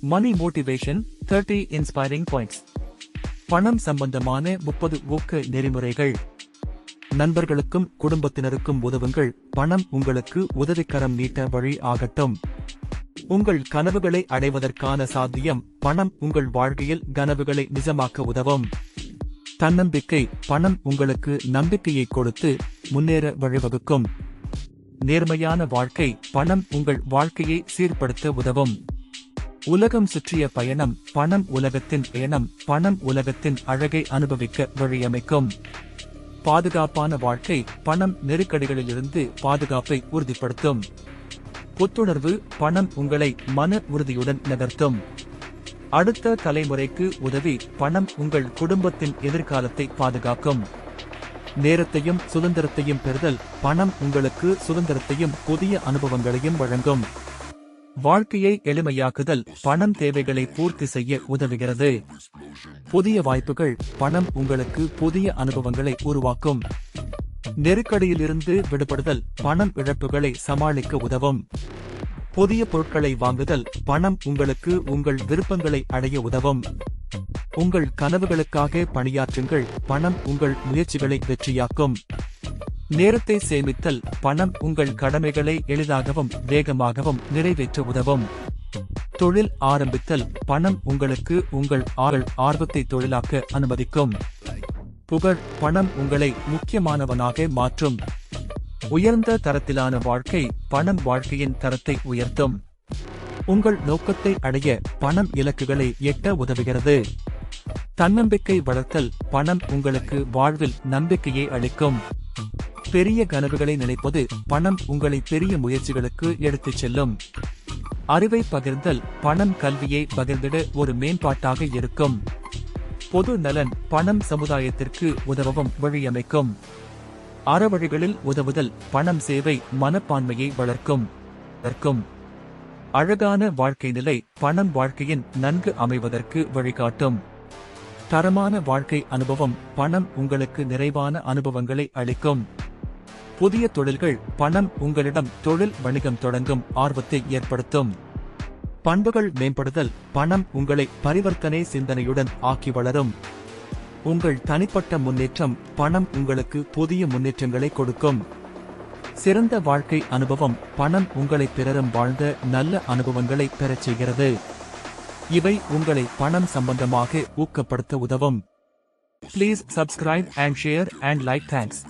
மணி motivation 30 inspiring points. பணம் சம்பந்தமான 30 ஊக்க நெறிமுறைகள். நண்பர்களுக்கும் குடும்பத்தினருக்கும் உதவுங்கள். பணம் உங்களுக்கு உதவிக்கரம் நீட்ட வழி ஆகட்டும். உங்கள் கனவுகளை அடைவதற்கான சாத்தியம். பணம் உங்கள் வாழ்க்கையில் கனவுகளை நிஜமாக்க உதவும். தன்னம்பிக்கை. பணம் உங்களுக்கு நம்பிக்கையை கொடுத்து முன்னேற வழிவகுக்கும். நேர்மையான வாழ்க்கை. பணம் உங்கள் வாழ்க்கையை சீர்படுத்த உதவும். உலகம் சுற்றிய பயணம். பணம் உலகத்தின் பயணம். பணம் உலகத்தின் அழகை அனுபவிக்க வழியமைக்கும். பாதுகாப்பான வாழ்க்கை. பணம் நெருக்கடிகளிலிருந்து பாதுகாப்பை உறுதிப்படுத்தும். புத்துணர்வு. பணம் உங்களை மன உறுதியுடன் நகர்த்தும். அடுத்த தலைமுறைக்கு உதவி. பணம் உங்கள் குடும்பத்தின் எதிர்காலத்தை பாதுகாக்கும். நேரத்தையும் சுதந்திரத்தையும் பெறுதல். பணம் உங்களுக்கு சுதந்திரத்தையும் புதிய அனுபவங்களையும் வழங்கும். வாழ்க்கையை எளிமையாக்குதல். பணம் தேவைகளை பூர்த்தி செய்ய உதவுகிறது. புதிய வாய்ப்புகள். பணம் உங்களுக்கு புதிய அனுபவங்களை உருவாக்கும். நெருக்கடியிலிருந்து விடுபடுதல். பணம் இழப்புகளை சமாளிக்க உதவும். புதிய பொருட்களை வாங்குதல். பணம் உங்களுக்கு உங்கள் விருப்பங்களை அடைய உதவும். உங்கள் கனவுகளுக்காக பணியாற்றுங்கள். பணம் உங்கள் முயற்சிகளை வெற்றியாக்கும். நேரத்தை சேமித்தல். பணம் உங்கள் கடமைகளை எளிதாகவும் வேகமாகவும் நிறைவேற்ற உதவும். தொழில் ஆரம்பித்தல். பணம் உங்களுக்கு உங்கள் ஆர்வத்தை தொழிலாக்க அனுமதிக்கும். புகழ். பணம் உங்களை முக்கியமானவனாக மாற்றும். உயர்ந்த தரத்திலான வாழ்க்கை. பணம் வாழ்க்கையின் தரத்தை உயர்த்தும். உங்கள் நோக்கத்தை அடைய பணம் இலக்குகளை எட்ட உதவுகிறது. தன்னம்பிக்கை வளர்த்தல். பணம் உங்களுக்கு வாழ்வில் நம்பிக்கையை அளிக்கும். பெரிய கனவுகளை நினைப்பது. பணம் உங்களை பெரிய முயற்சிகளுக்கு எடுத்துச் செல்லும். அறிவை பகிர்ந்தல். பணம் கல்வியை பகிர்ந்திட ஒரு மேம்பாட்டாக இருக்கும். பொது நலன். பணம் சமுதாயத்திற்கு உதவவும் வழியமைக்கும். அறவழிகளில் உதவுதல். பணம் சேவை மனப்பான்மையை வளர்க்கும். அழகான வாழ்க்கை நிலை. பணம் வாழ்க்கையின் நன்கு அமைவதற்கு வழிகாட்டும். தரமான வாழ்க்கை அனுபவம். பணம் உங்களுக்கு நிறைவான அனுபவங்களை அளிக்கும். புதிய தொழில்கள். பணம் உங்களிடம் தொழில் வணிகம் தொடங்கும் ஆர்வத்தை ஏற்படுத்தும். பண்புகள் மேம்படுதல். பணம் உங்களை பரிவர்த்தனை சிந்தனையுடன் ஆக்கி வளரும். உங்கள் தனிப்பட்ட முன்னேற்றம். பணம் உங்களுக்கு புதிய முன்னேற்றங்களை கொடுக்கும். சிறந்த வாழ்க்கை அனுபவம். பணம் உங்களை பிறரும் வாழ்ந்த நல்ல அனுபவங்களை பெறச் செய்கிறது. இவை உங்களை பணம் சம்பந்தமாக ஊக்கப்படுத்த உதவும். Please subscribe and share and like. Thanks.